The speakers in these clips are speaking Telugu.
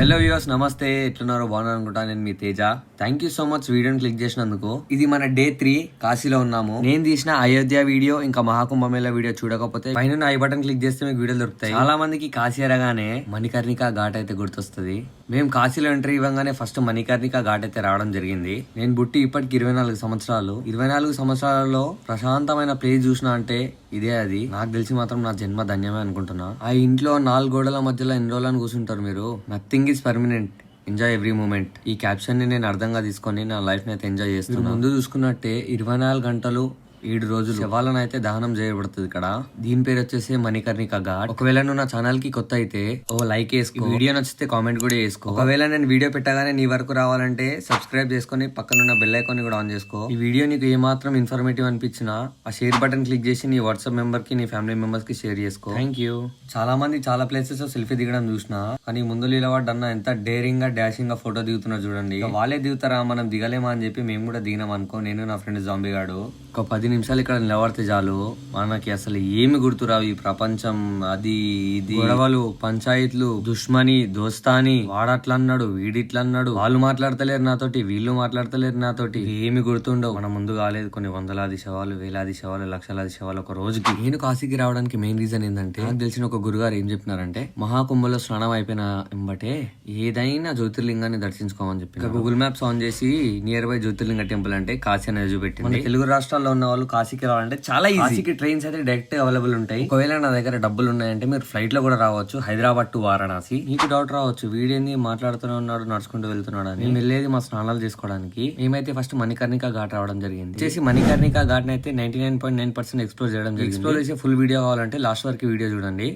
హలో వ్యూవర్స్, నమస్తే. ఎట్లున్నారో బాగున్నారు అనుకుంటా. నేను మీ Teja. Thank you so much వీడియోని క్లిక్ చేసినందుకు. ఇది మన డే 3 కాశీలో ఉన్నాము. నేను తీసిన అయోధ్య వీడియో ఇంకా మహాకుంభమేళ వీడియో చూడకపోతే పైన ఐ బటన్ క్లిక్ చేస్తే మీకు వీడియోలు దొరుకుతాయి. చాలా మందికి కాశీ అనగానే మణికర్ణిక ఘాట్ అయితే గుర్తొస్తుంది. మేము కాశీలో ఎంట్రీ ఇవ్వగానే ఫస్ట్ మణికర్ణిక ఘాట్ అయితే రావడం జరిగింది. నేను బుట్టి ఇప్పటికి 24 సంవత్సరాలు. 24 సంవత్సరాలలో ప్రశాంతమైన ప్లేస్ చూసిన అంటే ఇదే. అది నాకు తెలిసి మాత్రం నా జన్మ ధన్యమే అనుకుంటున్నా. ఆ ఇంట్లో 4 గోడల మధ్యలో ఎన్ని రోజులని కూర్చుంటారు మీరు? Nothing is permanent, enjoy every moment. ఈ క్యాప్షన్ ని నేను అర్థంగా తీసుకొని నా లైఫ్ ని అయితే ఎంజాయ్ చేస్తున్నాను. ముందు చూసుకున్నట్టే 24 గంటలు 7 రోజులు శవాలను అయితే దహనం చేయబడుతుంది ఇక్కడ. దీని పేరు వచ్చేసి మణికర్ణిక ఘాట్. ఒకవేళ నువ్వు నా ఛానల్ కి కొత్త అయితే ఓ లైక్ వేసుకో, వీడియో నచ్చితే కామెంట్ కూడా చేసుకో. ఒకవేళ నేను వీడియో పెట్టగానే నీ వరకు రావాలంటే సబ్స్క్రైబ్ చేసుకుని పక్కనున్న బెల్ ఐకాన్ కూడా ఆన్ చేసుకో. ఈ వీడియో నీకు ఏమాత్రం ఇన్ఫర్మేటివ్ అనిపించినా ఆ షేర్ బటన్ క్లిక్ చేసి నీ వాట్సాప్ మెంబర్ కి, నీ ఫ్యామిలీ మెంబర్స్ కి షేర్ చేసుకో. Thank you. చాలా మంది చాలా ప్లేసెస్ సెల్ఫీ దిగడం చూసినా, కానీ ముందు నిలబడ్డన్న ఎంత డేరింగ్ గా డాషింగ్ గా ఫోటో దిగుతున్నారు చూడండి. వాళ్ళే దిగుతారా, మనం దిగలేమా అని చెప్పి మేము కూడా దిగినాం అనుకో. నేను నా ఫ్రెండ్ జాంబీ గాడు ఒక 10 నిమిషాలు ఇక్కడ నిలబడితే చాలు మనకి అసలు ఏమి గుర్తురావు. ఈ ప్రపంచం, అది ఇది, గొడవలు, పంచాయతీలు, దుష్మని, దోస్తాని, వాడట్లన్నాడు, వీడిట్లన్నాడు, వాళ్ళు మాట్లాడతలేరు నాతోటి, వీళ్ళు మాట్లాడతలేరు నాతోటి, ఏమి గుర్తుండవు. మన ముందు కాలేదు కొన్ని వందలాది శవాలు, వేలాది శవాలు, లక్షలాది శవాలు ఒక రోజుకి. నేను కాశీకి రావడానికి మెయిన్ రీజన్ ఏంటంటే, నాకు తెలిసిన ఒక గురుగారు ఏం చెప్పినారంటే, మహాకుంభలో స్నానం అయిపోయిన ఎంబటే ఏదైనా జ్యోతిర్లింగాన్ని దర్శించుకోమని చెప్పి గూగుల్ మ్యాప్స్ ఆన్ చేసి నియర్ బై జ్యోతిర్లింగ టెంపుల్ అంటే కాశీ అనేది చూపెట్టింది. తెలుగు రాష్ట్రాల్లో ఉన్న వాళ్ళు కాశీకి రావాలంటే చాలా ఈజీ. కాశీకి ట్రైన్స్ అయితే డైరెక్ట్ అవైలబుల్ ఉంటాయి. ఒకవేళ నా దగ్గర డబ్బులు ఉన్నాయంటే మీరు ఫ్లైట్ లో కూడా రావచ్చు, హైదరాబాద్ టు వారణాసి. మీకు డౌట్ రావచ్చు, వీడేంది మాట్లాడుతూనే ఉన్నాడు, నడుచుకుంటూ వెళ్తున్నాడు అని. మేము వెళ్ళేది మా స్నానాలు చేసుకోవడానికి. మేమైతే ఫస్ట్ మణికర్ణిక ఘాట్ రావడం జరిగింది. చేసి మణికర్ణిక ఘాట్ అయితే 99.9% ఎక్స్ప్లోర్ చేయడం జరిగింది. ఎక్స్ప్లోర్ చేసే ఫుల్ వీడియో కావాలంటే లాస్ట్ వరకు వీడియో చూడండి.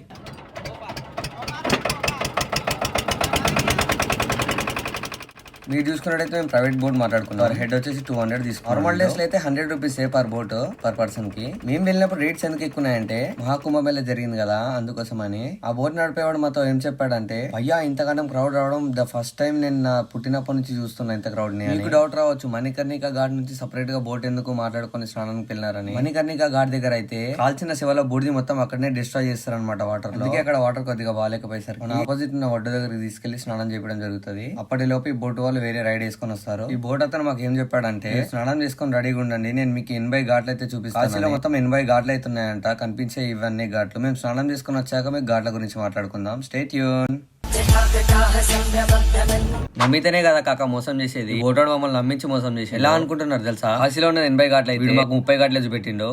మీరు చూసుకున్నట్టయితే మేము ప్రైవేట్ బోట్ మాట్లాడుకున్నాం. హెడ్ వచ్చేసి 200 తీసుకున్నాం. నార్మల్ డేస్ లో అయితే 100 rupees per boat per person కి. మేము వెళ్ళినప్పుడు రేట్స్ ఎందుకు ఎక్కున్నాయంటే మహాకుంభమేళ జరిగింది కదా, అందుకోసం అని. ఆ బోట్ నడిపేవాడు మాతో ఏం చెప్పాడంటే, అయ్యా ఇంతగానం క్రౌడ్ రావడం ద ఫస్ట్ టైం నేను నా పుట్టినప్పటి నుంచి చూస్తున్నా ఇంత క్రౌడ్ ని. మీకు డౌట్ రావచ్చు, మణికర్ణిక ఘాట్ నుంచి సపరేట్ గా బోట్ ఎందుకు మాట్లాడుకుని స్నానానికి వెళ్ళినారని. మణికర్ణిక ఘాట్ దగ్గర అయితే కాల్చిన శివల బూడిది మొత్తం అక్కడనే డిస్ట్రాయ్ చేస్తారనమాట వాటర్ లో. అందుకే అక్కడ వాటర్ కొద్దిగా బాగాలేకపోయేసరికి మన ఆపోజిట్ ఉన్న ఒడ్డు దగ్గరికి తీసుకెళ్లి స్నానం చేయడం జరుగుతుంది. అప్పటిలోపు ఈ బోట్ వాళ్ళు వేరే రైడ్ వేసుకొని వస్తారు. ఈ బోట్ అతను మాకు ఏం చెప్పాడంటే, స్నానం చేసుకొని రెడీగా ఉండండి, నేను మీకు 80 ఘాట్లు అయితే చూపిస్తాను. కాశీలో మొత్తం 80 ఘాట్లు అయితే ఉన్నాయంట, కనిపించే ఇవన్నీ ఘాట్లు. మేము స్నానం చేసుకుని వచ్చాక మీకు ఘాట్ల గురించి మాట్లాడుకుందాం. Stay tune. నమ్మితేనే కదా కాక మోసం చేసేది. బోటోడు మమ్మల్ని నమ్మించి మోసం చేసి ఎలా అనుకుంటున్నారు తెలుసా? కాశీలో ఉన్న 80 ఘాట్లు అయితే మాకు 30 ఘాట్లే చూపెట్టిండు.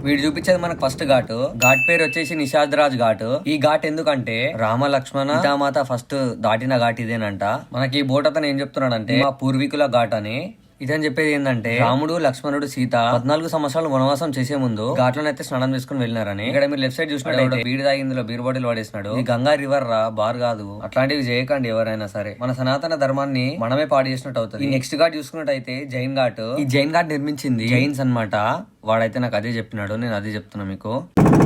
వీడు చూపించేది మనకు ఫస్ట్ ఘాట్. ఘాట్ పేరు వచ్చేసి నిషాద్ రాజ్ ఘాట్. ఈ ఘాట్ ఎందుకంటే రామ లక్ష్మణ సీతామాత ఫస్ట్ దాటిన ఘాట్ ఇదేనంట. మనకి ఈ బోట్ అతను ఏం చెప్తున్నాడంటే, మా పూర్వీకుల ఘాట్ అని. ఇదని చెప్పేది ఏంటంటే, రాముడు, లక్ష్మణుడు, సీత 14 సంవత్సరాలు వనవాసం చేసే ముందు ఘాట్లనైతే స్నానం చేసుకుని వెళ్ళినారని. ఇక్కడ మీరు లెఫ్ట్ సైడ్ చూసినట్టు బీడి తాగిందులో బీర్ బాటిల్ పడేసినాడు. ఇది గంగా రివర్ రా, బార్ కాదు. అట్లాంటివి చేయకండి ఎవరైనా సరే. మన సనాతన ధర్మాన్ని మనమే పాడు చేసినట్టు అవుతుంది. ఈ నెక్స్ట్ ఘాట్ చూసుకున్నట్టయితే జైన్ ఘాట్. ఈ జైన్ ఘాట్ నిర్మించింది జైన్స్ అన్నమాట. వాడైతే నాకు అదే చెప్పినాడు, నేను అదే చెప్తున్నా మీకు.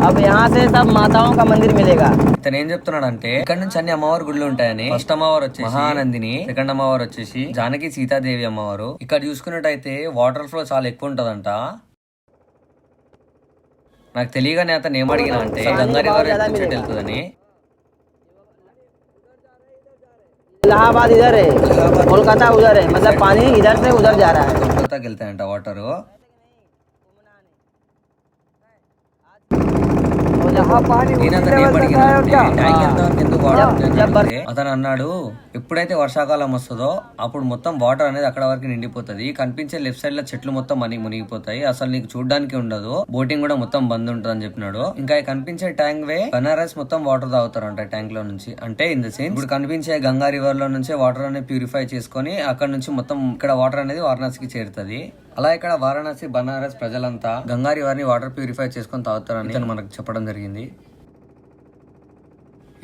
अब यहाँ से सब माताओं का मंदिर मिलेगा. ఇతను ఏం చెప్తున్నాడు అంటే, ఇక్కడ నుంచి అన్ని అమ్మవారి గుళ్ళు ఉంటాయని. ఫస్ట్ అమ్మవారు వచ్చేసి మహానందిని, సెకండ్ అమ్మవారు వచ్చేసి జానకి సీతాదేవి అమ్మవారు. ఇక్కడ చూసుకున్నట్టయితే వాటర్ ఫ్లో చాలా ఎక్కువ ఉంటదంట. నాకు తెలియగానే అతను ఏం అడిగినా అంటే గంగా రివర్ వెళ్తుందని. इलाहाबाद इधर है, कोलकाता उधर है, मतलब पानी इधर से उधर जा रहा है. కోల్కతాకి వెళ్తాయంట వాటర్. అతను అన్నాడు, ఎప్పుడైతే వర్షాకాలం వస్తుందో అప్పుడు మొత్తం వాటర్ అనేది అక్కడ వరకు నిండిపోతుంది. కనిపించే లెఫ్ట్ సైడ్ లో చెట్లు మొత్తం మునిగిపోతాయి, అసలు నీకు చూడడానికి ఉండదు, బోటింగ్ కూడా మొత్తం బంద్ ఉంటుంది అని చెప్పినాడు. ఇంకా కనిపించే ట్యాంక్ వే బనారస్ మొత్తం వాటర్ తాగుతారంట ట్యాంక్ లో నుంచి. అంటే ఇన్ ద సెన్స్ ఇప్పుడు కనిపించే గంగా రివర్ లో నుంచే వాటర్ అనేది ప్యూరిఫై చేసుకొని అక్కడ నుంచి మొత్తం ఇక్కడ వాటర్ అనేది వారణాసికి చేరుతుంది. అలా ఇక్కడ వారణాసి, బనారస్ ప్రజలంతా గంగా రివర్ ని వాటర్ ప్యూరిఫై చేసుకొని తాగుతారని ఇతను మనకు చెప్పడం జరిగింది.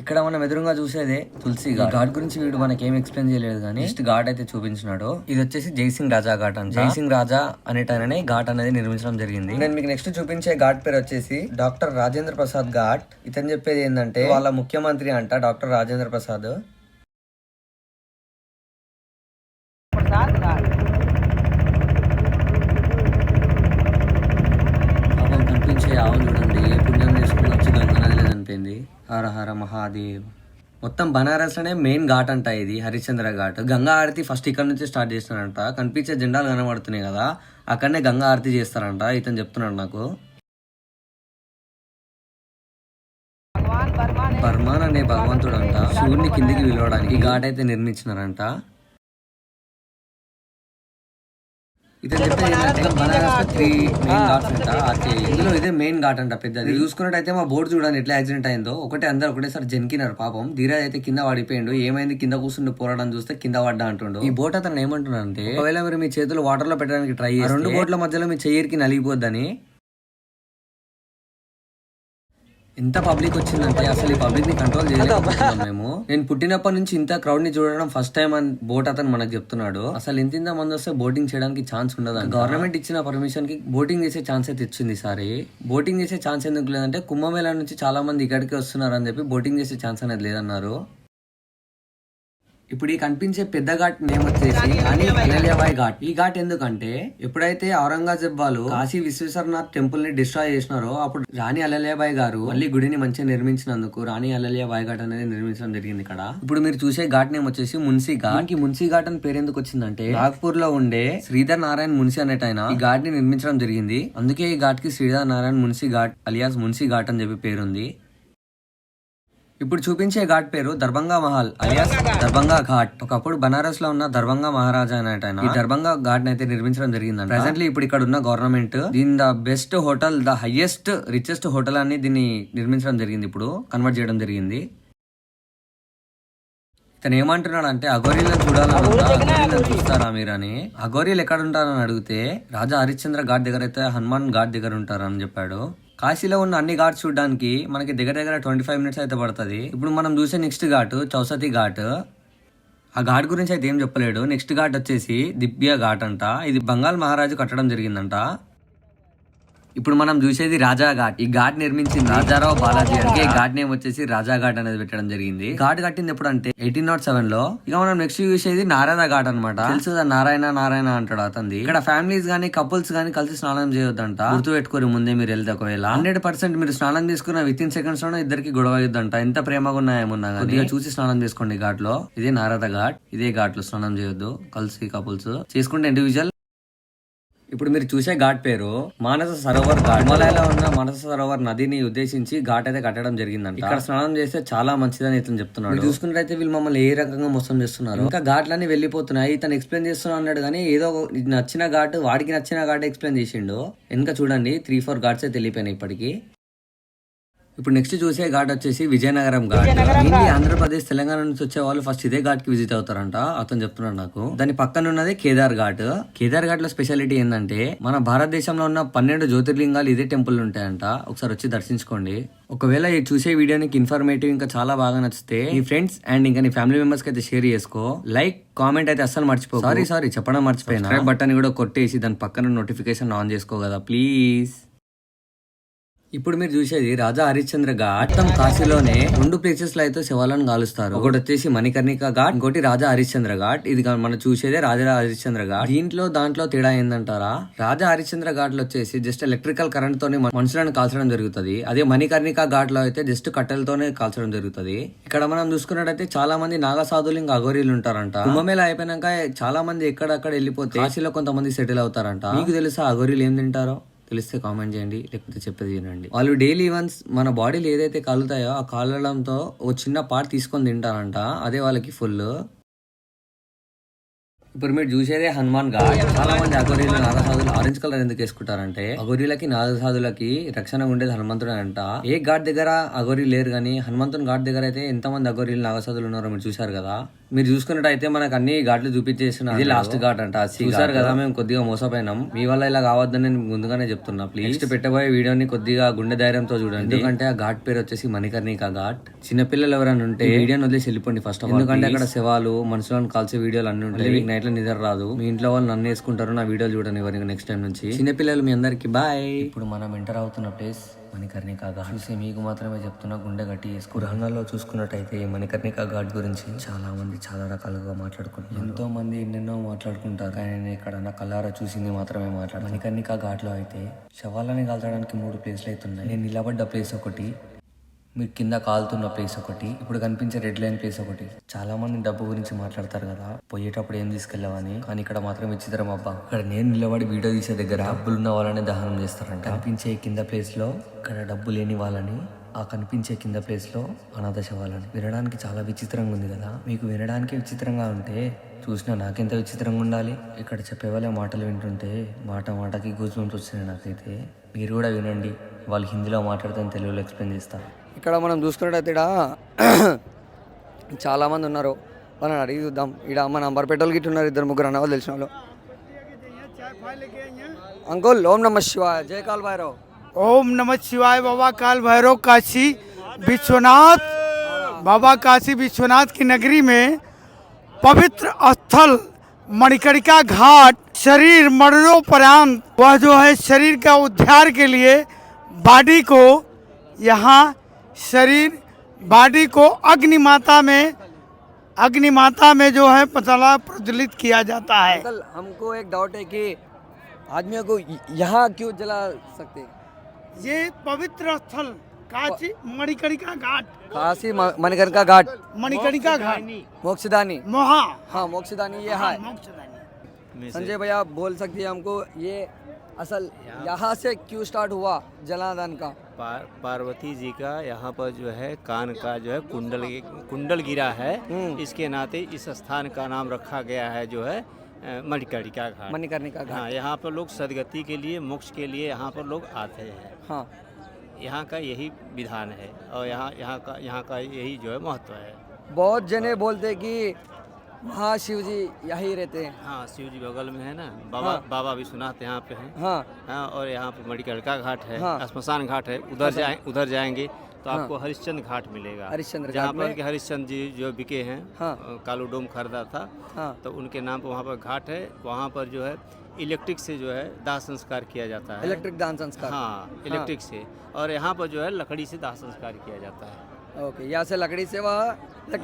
ఇక్కడ మనం ఎదురుగా చూసేదే తులసి ఘాట్ గురించి వీడు మనకి ఏం ఎక్స్ప్లెయిన్ చేయలేదు కానీ నెక్స్ట్ ఘాట్ అయితే చూపించినాడు. ఇది వచ్చేసి జైసింగ్ రాజా ఘాట్ అంట. జైసింగ్ రాజా అనేటనే ఘాట్ అనేది నిర్మించడం జరిగింది. నేను మీకు నెక్స్ట్ చూపించే ఘాట్ పేరు వచ్చేసి డాక్టర్ రాజేంద్ర ప్రసాద్ ఘాట్. ఇతను చెప్పేది ఏంటంటే, వాళ్ళ ముఖ్యమంత్రి అంట డాక్టర్ రాజేంద్ర ప్రసాద్. కనిపించే ఆవులు చూడండి, ఏ పుణ్యం చేసుకుని వచ్చి గంగా నదిలో అయిపోయింది. హర హర మహాదేవ్. మొత్తం బనారస్ లోనే మెయిన్ ఘాట్ అంట ఇది, హరిశ్చంద్ర ఘాట్. గంగా ఆరతి ఫస్ట్ ఇక్కడ నుంచి స్టార్ట్ చేస్తారంట. కనిపించే జెండాలు కనబడుతున్నాయి కదా, అక్కడనే గంగా ఆరతి చేస్తారంట. ఇతను చెప్తున్నాడు నాకు. బర్మాన్ అనే భగవంతుడు అంట శివుడిని కిందికి పిలవడానికి ఘాట్ అయితే నిర్మించినారంట. ఇతను చెప్పేది ఏంటంటే బనారస్ లో 3 మెయిన్ ఘాట్స్ అంట. ఇందులో ఇదే మెయిన్ ఘాట్ అంట పెద్దది. చూసుకున్నట్టయితే మా బోర్డు చూడండి ఎట్లా యాక్సిడెంట్ అయిందో. అందరు ఒకటేసారి జంకినారు పాపం. ధీరాజ్ అయితే కింద పడిపోయిండు. ఏమైంది కింద కూర్చుండి పోరాటం చూస్తే కింద పడ్డా అంటుండు. ఈ బోట్ అతను ఏమంటున్నాడు అంటే, ఒకవేళ మీరు మీ చేతులు వాటర్ లో పెట్టడానికి ట్రై చేస్తే 2 బోట్ల మధ్యలో మీ చెయ్యికి నలిగిపోద్దని. ఎంత పబ్లిక్ వచ్చిందంటే అసలు ఈ పబ్లిక్ ని కంట్రోల్ చేయలేకపోతున్నాం మేము. నేను పుట్టినప్పటి నుంచి ఇంత క్రౌడ్ ని చూడడం ఫస్ట్ టైం అని బోట్ అతను మనకు చెప్తున్నాడు. అసలు ఇంత మంది వస్తే బోటింగ్ చేయడానికి ఛాన్స్ ఉండదు. గవర్నమెంట్ ఇచ్చిన పర్మిషన్ కి బోటింగ్ చేసే ఛాన్స్ అయితే ఇచ్చింది. ఈసారి బోటింగ్ చేసే ఛాన్స్ ఎందుకు లేదంటే కుంభమేళా నుంచి చాలా మంది ఇక్కడికి వస్తున్నారు అని చెప్పి బోటింగ్ చేసే ఛాన్స్ అనేది లేదన్నారు. ఇప్పుడు ఈ కనిపించే పెద్ద ఘాట్ నేమ్ వచ్చేసి రాణి అహల్యాబాయి ఘాట్. ఈ ఘాట్ ఎందుకంటే ఎప్పుడైతే ఔరంగజేబ్ వాళ్ళు కాశీ విశ్వేశ్వరనాథ్ టెంపుల్ ని డిస్ట్రాయ్ చేసినారో అప్పుడు రాణి అహల్యాబాయి గారు మళ్ళీ గుడిని మంచిగా నిర్మించినందుకు రాణి అహల్యాబాయి ఘాట్ అనేది నిర్మించడం జరిగింది ఇక్కడ. ఇప్పుడు మీరు చూసే ఘాట్ నేమ్ వచ్చేసి మున్సీ ఘాట్. కి మున్సీ ఘాట్ అని పేరు ఎందుకు వచ్చిందంటే నాగ్పూర్ లో ఉండే శ్రీధర్ నారాయణ్ మున్సీ అనేటైన ఈ ఘాట్ ని నిర్మించడం జరిగింది. అందుకే ఈ ఘాట్ కి Sridhar Narayan Mnuchin ghat alias Mnuchin ghat అని చెప్పి పేరుంది. ఇప్పుడు చూపించే ఘాట్ పేరు దర్భంగా మహల్ అలియాస్ దర్భంగా ఘాట్. ఒకప్పుడు బనారస్ లో ఉన్న దర్భంగా మహారాజా అనేటైన ఈ దర్భంగా ఘాట్ అయితే నిర్మించడం జరిగింది. ప్రెసెంట్లీ ఇప్పుడు ఇక్కడ ఉన్న గవర్నమెంట్ దీని the best hotel, the highest richest hotel అని దీన్ని నిర్మించడం జరిగింది. ఇప్పుడు కన్వర్ట్ చేయడం జరిగింది. ఇతను ఏమంటున్నాడు అంటే అఘోరీలను చూడాలని చూస్తారా మీరని. అఘోరీలు ఎక్కడ ఉంటారని అడిగితే రాజా హరిశ్చంద్ర ఘాట్ దగ్గర అయితే హనుమాన్ ఘాట్ దగ్గర ఉంటారని చెప్పాడు. కాశీలో ఉన్న అన్ని ఘాట్స్ చూడడానికి మనకి దగ్గర 25 మినిట్స్ అయితే పడుతుంది. ఇప్పుడు మనం చూసే నెక్స్ట్ ఘాట్ చౌసతి ఘాట్. ఆ ఘాట్ గురించి అయితే ఏం చెప్పలేడు. నెక్స్ట్ ఘాట్ వచ్చేసి దివ్య ఘాట్ అంట. ఇది బంగాల్ మహారాజు కట్టడం జరిగిందంట. ఇప్పుడు మనం చూసేది రాజా ఘాట్. ఈ ఘాట్ నిర్మించింది రాజారావు బాలాజీ. అంటే ఈ ఘాట్ నేమ్ వచ్చేసి రాజా ఘాట్ అనేది పెట్టడం జరిగింది. ఘాట్ కట్టింది ఎప్పుడు అంటే 1807 లో. ఇక మనం నెక్స్ట్ చూసేది నారాయణ ఘాట్ అనమాట. తెలుసు నారాయణ నారాయణ అంటాడు అతన్ని. ఇక్కడ ఫ్యామిలీస్ గానీ కపుల్స్ గానీ కలిసి స్నానం చేయొద్దంట. గుర్తు పెట్టుకోరు ముందే మీరు వెళ్తే. ఒకవేళ 100% మీరు స్నానం తీసుకున్న విత్ ఇన్ సెకండ్స్ లోనే ఇద్దరికి గొడవ అయ్యొద్దంట. ఎంత ప్రేమగా ఉన్నాయేమన్నా కొద్దిగా చూసి స్నానం చేసుకోండి ఘాట్ లో. ఇదే నారద ఘాట్. ఇదే ఘాట్ లో స్నానం చేయొద్దు కలిసి కపుల్స్. చేసుకుంటే ఇండివిజువల్. ఇప్పుడు మీరు చూసే ఘాట్ పేరు మానస సరోవర్ ఘాట్. హిమాలయాలో ఉన్న మానస సరోవర్ నదిని ఉద్దేశించి ఘాట్ అయితే కట్టడం జరిగిందంట. ఇక్కడ స్నానం చేస్తే చాలా మంచిదని ఇతను చెప్తున్నాడు. చూసుకున్నట్టయితే వీళ్ళు మమ్మల్ని ఏ రకంగా మోసం చేస్తున్నారు. ఇంకా ఘాట్లన్నీ వెళ్ళిపోతున్నాయి. ఇతను ఎక్స్ప్లెయిన్ చేస్తున్నా అన్నాడు కానీ ఏదో నచ్చిన ఘాట్ వాడికి నచ్చిన ఘాట్ ఎక్స్ప్లెయిన్ చేసిండు. వెనక చూడండి 3-4 ఘాట్స్ అయితే వెళ్ళిపోయినాయి ఇప్పటికి. ఇప్పుడు నెక్స్ట్ చూసే ఘాట్ వచ్చేసి విజయనగరం ఘాట్. మెయిన్లీ ఆంధ్రప్రదేశ్ తెలంగాణ నుంచి వచ్చే వాళ్ళు ఫస్ట్ ఇదే ఘాట్ కి విజిట్ అవుతారంట. అతను చెప్తున్నాడు నాకు. దాని పక్కన ఉన్నది కేదార్ ఘాట్. కేదార్ ఘాట్ లో స్పెషాలిటీ ఏంటంటే మన భారతదేశంలో ఉన్న 12 జ్యోతిర్లింగాలు ఇదే టెంపుల్ ఉంటాయంట. ఒకసారి వచ్చి దర్శించుకోండి. ఒకవేళ ఈ చూసే వీడియో నీకు ఇన్ఫర్మేటివ్ ఇంకా చాలా బాగా నచ్చితే నీ ఫ్రెండ్స్ అండ్ ఇంకా నీ ఫ్యామిలీ మెంబర్స్ కి అయితే షేర్ చేసుకో. లైక్ కామెంట్ అయితే అస్సలు మర్చిపో. సారీ చెప్పడం మర్చిపోయినా. సబ్స్క్రైబ్ బటన్ కూడా కొట్టేసి దాని పక్కన నోటిఫికేషన్ ఆన్ చేసుకో కదా ప్లీజ్. ఇప్పుడు మీరు చూసేది రాజా హరిశ్చంద్ర ఘాట్. మొత్తం కాశీలోనే 2 ప్లేసెస్ లో అయితే శవాలను కాలుస్తారు. ఒకటి వచ్చేసి మణికర్ణిక ఘాట్, ఇంకోటి రాజా హరిశ్చంద్ర ఘాట్. ఇది మనం చూసేదే రాజా హరిశ్చంద్ర ఘాట్. దాంట్లో తేడా ఏందంటారా, రాజా హరిశ్చంద్ర ఘాట్ లో వచ్చేసి జస్ట్ ఎలక్ట్రికల్ కరెంట్ తోనే మనుషులను కాల్చడం జరుగుతుంది. అదే మణికర్ణిక ఘాట్ లో అయితే జస్ట్ కట్టెలతోనే కాల్చడం జరుగుతుంది. ఇక్కడ మనం చూసుకున్నట్టయితే చాలా మంది నాగసాధులు ఇంకా అఘోరీలు ఉంటారంట. కుంభమేళ అయిపోయినాక చాలా మంది ఎక్కడక్కడ వెళ్ళిపోతే కాశీలో కొంతమంది సెటిల్ అవుతారంట. మీకు తెలుసా అఘోరీలు ఏం తింటారో? తెలిస్తే కామెంట్ చేయండి, లేకపోతే చెప్పేది వినండి. వాళ్ళు డైలీ వన్స్ మన బాడీలు ఏదైతే కాలుతాయో ఆ కాలడంతో ఓ చిన్న పార్ట్ తీసుకొని తింటారంట. అదే వాళ్ళకి ఫుల్. ఇప్పుడు మీరు చూసేదే హనుమాన్ ఘాట్. చాలా మంది అఘోరీలు నాగసాధులు ఆరెంజ్ కలర్ ఎందుకు వేసుకుంటారంటే అఘోరీలకి నాగసాధులకి రక్షణ ఉండేది హనుమంతుడు అంట. ఏ ఘాట్ దగ్గర అఘోరీ లేరు కానీ హనుమంతుని ఘాట్ దగ్గర అయితే ఎంతమంది అఘోరీలు నాగసాధులు ఉన్నారో మీరు చూసారు కదా. మీరు చూసుకున్నట్టయితే మనకు అన్ని ఘాట్లు చూపించేసిన ఇది లాస్ట్ ఘాట్ అంట. చూసారు కదా, మేము కొద్దిగా మోసపోయినాం. మీ వల్ల ఇలా కావద్దని నేను ముందుగానే చెప్తున్నా. ప్లీజ్ నెక్స్ట్ పెట్టబోయే వీడియోని కొద్దిగా గుండె ధైర్యంతో చూడండి. ఎందుకంటే ఆ ఘాట్ పేరు వచ్చేసి మణికర్ణిక ఘాట్. చిన్నపిల్లలు ఎవరైనా ఉంటే వీడియోని వదిలేసి వెళ్ళిపోండి ఫస్ట్. ఎందుకంటే అక్కడ శవాలు మనుషులను కాల్చే వీడియోలు అన్ని ఉంటాయి. నైట్ లో నిద్ర రాదు. మీ ఇంట్లో వాళ్ళు నన్ను వేసుకుంటారు. నా వీడియోలు చూడండి ఎవరికి నెక్స్ట్ టైం నుంచి. చిన్నపిల్లలు మీ అందరికి బాయ్. ఇప్పుడు మనం ఎంటర్ అవుతున్న ప్లేస్ మణికర్ణిక ఘాట్. చూసి మీకు మాత్రమే చెప్తున్నా, గుండె గట్టి వేసుకో. పురాణాల్లో చూసుకున్నట్టయితే మణికర్ణిక ఘాట్ గురించి చాలా మంది చాలా రకాలుగా మాట్లాడుకుంటారు. ఎంతో మంది ఎన్నెన్నో మాట్లాడుకుంటారు. కానీ నేను ఇక్కడ నా కళ్ళారా చూసింది మాత్రమే మాట్లాడు. మణికర్ణిక ఘాట్ లో అయితే శవాలని కాల్చడానికి 3 ప్లేస్లు అయితే ఉన్నాయి. నేను నిలబడ్డ ప్లేస్ ఒకటి, మీకు కింద కాలుతున్న ప్లేస్ ఒకటి, ఇప్పుడు కనిపించే రెడ్ లైన్ ప్లేస్ ఒకటి. చాలా మంది డబ్బు గురించి మాట్లాడతారు కదా, పోయేటప్పుడు ఏం తీసుకెళ్ళావని. కానీ ఇక్కడ మాత్రం విచిత్రం అబ్బా. ఇక్కడ నేను నిలబడి వీడియో తీసే దగ్గర డబ్బులున్న వాళ్ళని దహనం చేస్తారంట. కనిపించే కింద ప్లేస్ లో ఇక్కడ డబ్బు లేని వాళ్ళని, ఆ కనిపించే కింద ప్లేస్ లో అనాథ శవాలని. వినడానికి చాలా విచిత్రంగా ఉంది కదా. మీకు వినడానికి విచిత్రంగా ఉంటే చూసినా నాకెంత విచిత్రంగా ఉండాలి. ఇక్కడ చెప్పేవాళ్ళ మాటలు వింటుంటే మాట మాటకి గూస్ బంప్స్ వస్తున్నాయి నాకైతే. మీరు కూడా వినండి, వాళ్ళు హిందీలో మాట్లాడితే తెలుగులో ఎక్స్ప్లెయిన్ చేస్తారు. ఇక్కడ మనం చూసుకున్నట్టయితే ఇక్కడ చాలామంది ఉన్నారు, వాళ్ళని అడిగి చూద్దాం. ఇక్కడ మన నంబర్పేటలు గిట్ట ఉన్నారు, ఇద్దరు ముగ్గురు అన్న వాళ్ళు తెలిసిన వాళ్ళు. అంకుల్ ఓం నమ శివాయ, జై కాల్ భైరవ్. ओम नमः शिवाय। बाबा काल भैरव काशी विश्वनाथ, बाबा काशी विश्वनाथ की नगरी में पवित्र स्थल मणिकर्णिका घाट, शरीर मरणोपरांत वह जो है शरीर का उद्धार के लिए बॉडी को यहाँ शरीर बॉडी को अग्नि माता में जो है पतला प्रज्वलित किया जाता है। अंकल हमको एक डाउट है कि आदमियों को यहाँ क्यों जला सकते हैं? ये पवित्र स्थल काशी मणिकर्णिका घाट, काशी मणिकर्णिका घाट, मणिकर्णिका घाट मोक्षदानी। मोहा, हाँ मोक्षदानी ये है। मोक्षदानी। संजय भैया बोल सकती है हमको ये असल यहाँ से क्यों स्टार्ट हुआ जलादान का? पार्वती जी का यहाँ पर जो है कान का जो है कुंडल गिरा है, इसके नाते इस स्थान का नाम रखा गया है जो है मणिकर्णिका घाट। मणिकर्णिका घाट। हाँ, यहाँ पर लोग सदगति के लिए, मोक्ष के लिए यहाँ पर लोग आते हैं। हाँ, यहाँ का यही विधान है और यहाँ का यही जो है महत्व है। बहुत जने बोलते कि हाँ शिव जी यही रहते हैं। हाँ, शिव जी बगल में है ना, बाबा विश्वनाथ यहाँ पे हैं। हाँ हाँ, और यहाँ पे मणिकर्णिका घाट है, हाँ। श्मशान घाट है। उधर जाएंगे तो आपको हरिश्चंद्र घाट मिलेगा, हरिश्चंद्र जहाँ घाट पर में। के हरिश्चंद्र जी जो बिके हैं, हाँ। कालू डोम खरीदा था, हाँ तो उनके नाम पर वहाँ पर घाट है। वहाँ पर जो है इलेक्ट्रिक से जो है दाह संस्कार किया जाता है। इलेक्ट्रिक दान संस्कार। हाँ, इलेक्ट्रिक से। और यहाँ पर जो है लकड़ी से दाह संस्कार किया जाता है। ओके, यहाँ से लकड़ी से वह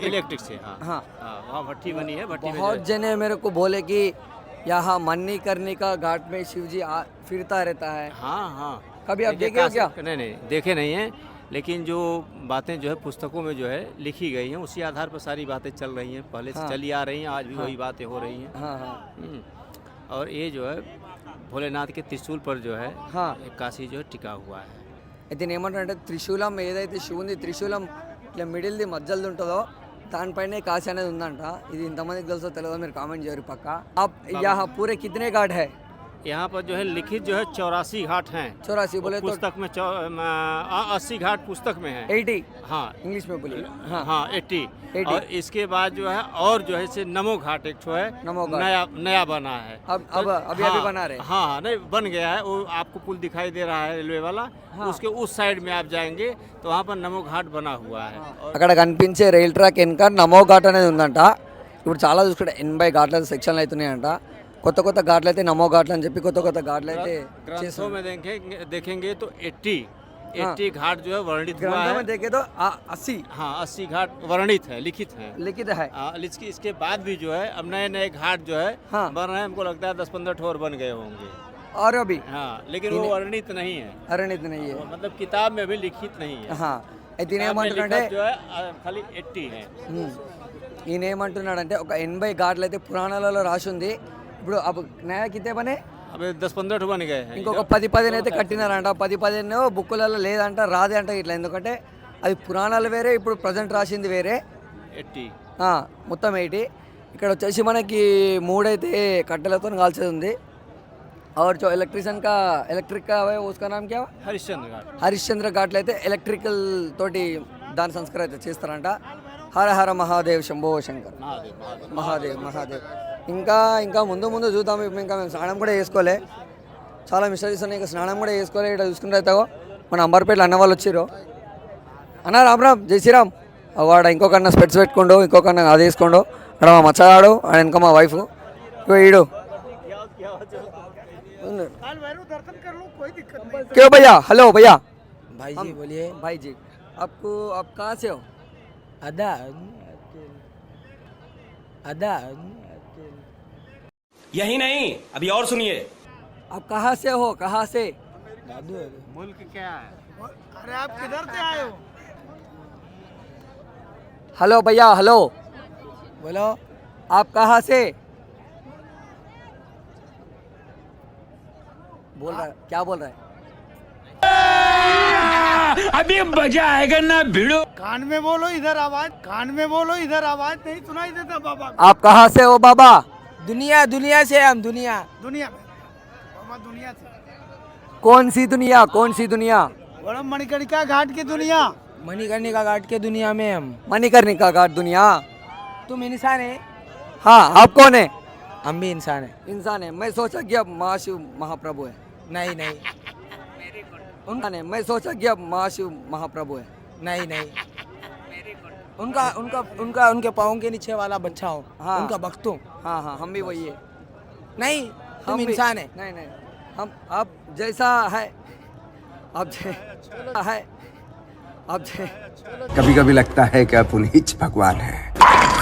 इलेक्ट्रिक से। हाँ हाँ। हाँ, वहाँ भट्टी बनी है, भट्टी में जो बहुत है- जने मेरे को बोले कि यहाँ मणिकर्णिका घाट में शिव जी फिरता रहता है। हाँ हाँ। कभी आप देखिए, देखे हो क्या? नहीं देखे नहीं है, लेकिन जो बातें जो है पुस्तकों में जो है लिखी गई हैं, उसी आधार पर सारी बातें चल रही हैं, पहले से हाँ। चली आ रही हैं, आज भी वही बातें हो रही हैं। हाँ हाँ और ये जो है भोलेनाथ के त्रिशूल पर जो है हाँ। एक काशी जो है टिका हुआ है। దీన్ని ఏమంటారంటే త్రిశూలం, ఏదైతే శివుని త్రిశూలం ఇట్లా మిడిల్ది మధ్యలో ఉంటుందో దానిపైనే కాశీ అనేది ఉందంట. ఇది ఇంతమందికి తెలుసో తెలియదో మీరు కామెంట్ చేయరు పక్క. आप यहाँ पूरे कितने घाट है? यहाँ पर जो है लिखित जो है 84 घाट हैं। 84 बोले तो पुस्तक में 80 घाट पुस्तक में है। 80 हाँ इंग्लिश में बोलिए। हाँ हाँ 80। 80। और इसके बाद जो है और जो है से नमो घाट एक ठो है, नमो घाट। नया बना है। अब अभी हाँ, बना रहे। हाँ नहीं बन गया है, वो आपको पुल दिखाई दे रहा है रेलवे वाला, उसके उस साइड में आप जाएंगे तो वहाँ पर नमो घाट बना हुआ है। और అక్కడ కనిపించే రైల్ ట్రాక్ వెనక నమో ఘాట్ అనేది ఉందంట. ఇప్పుడు చాలా చూసుకుంటే 80 ఘాట్ల సెక్షన్లు అవుతున్నాయంట. కొత్త కొత్త ఘాట్లు అయితే నమో ఘాట్లు అని చెప్పి కొత్త కొత్త ఘాట్లు అయితే ग्रंथों में देखेंगे तो 80 घाट जो है वर्णित हुआ ग्रंथों है। में देखे तो 80 हाँ 80 घाट वर्णित है, लिखित है। लिखित है। इसके बाद भी जो है अब नए नए घाट जो है हाँ। बन रहे हैं, हमको लगता है 10-15 ठोर बन गए होंगे। और अभी हाँ, लेकिन वो वर्णित नहीं है, अरणित नहीं है। मतलब किताब में भी लिखित नहीं है। हाँ అయితే ఈయన किताब में ఏమంటున్నాడంటే लिखत जो है खाली 80 है। ఈయన ఏమంటున్నాడంటే ఒక 80 ఘాట్లు అయితే పురాణాలలో రాసి ఉంది. ఇప్పుడు అప్పుడు నయా కితే బనే अब 10-15 ठो बन गए हैं। ఇంకొక 10-15 అయితే కట్టినారంట. 10-15 బుక్కులలో లేదంట, రాదే అంట. ఇట్లా ఎందుకంటే అది పురాణాలు వేరే, ఇప్పుడు ప్రజెంట్ రాసింది వేరే. 80 మొత్తం 80. ఇక్కడ వచ్చేసి మనకి 3 అయితే కట్టెలతో కాల్చేది ఉంది. और जो इलेक्ट्रिक का है उसका नाम क्या है? हरिश्चंद्र घाट। హరిశ్చంద్ర ఘాట్లు అయితే ఎలక్ట్రికల్ తోటి దాని సంస్కారం అయితే చేస్తారంట. హర హర మహాదేవ్ శంభో శంకర్. महादेव మహాదేవ్ మహాదేవ్. ఇంకా ముందు చూద్దాం. ఇప్పుడు ఇంకా మేము స్నానం కూడా చేసుకోలే. చాలా మిస్టరీస్ ఉన్నాయి, ఇంకా స్నానం కూడా చేసుకోలే. ఇక్కడ చూసుకుంటే అయితే మన అంబర్పేటలో అన్న వాళ్ళు వచ్చారు. అన్న రామ్ రామ్, జై శ్రీరామ్. వాడు ఇంకొకన్న స్పెట్స్ పెట్టుకోండు, ఇంకొకన్న అది వేసుకోండు. అక్కడ మా మచ్చగాడు, ఆయన ఇంకా మా వైఫ్. ఇగో ఈడు. काल भैरव दर्शन कर लो, कोई दिक्कत नहीं। क्यों भैया? हेलो भैया। भाई जी बोलिए। भाई जी आप कहाँ से हो? आधा आधा यही नहीं, अभी और सुनिए। आप कहाँ से हो? कहाँ से? अरे आप किधर से आए हो? हेलो भैया हेलो बोलो आप कहाँ से बोल रहा है क्या बोल रहा है कान में बोलो इधर आवाज, कान में बोलो इधर आवाज नहीं सुनाई देता बाबा को। आप कहाँ से हो बाबा दुनिया दुनिया से हम दुनिया दुनिया में बाबा दुनिया से कौन सी दुनिया कौन सी दुनिया बड़ा मणिकर्णिका घाट की दुनिया। मणिकर्णिका घाट के दुनिया में हम। मणिकर्णिका घाट दुनिया। तुम इंसान है, हाँ आप कौन है हम भी इंसान है। इंसान है। मैं सोचा कि अब महाशिव महाप्रभु है। नहीं नहीं उनका नहीं, मैं सोचा कि अब महाशिव महाप्रभु है। नहीं नहीं उनका उनका उनका उनके पाँव के नीचे वाला बच्चा हो, हाँ। उनका भक्त हूँ। हाँ हाँ हम भी वही है। नहीं तुम हम भी- इंसान है। नहीं नहीं हम आप जैसा है आप है आप कभी कभी लगता है कि आप उन्हीं भगवान हैं।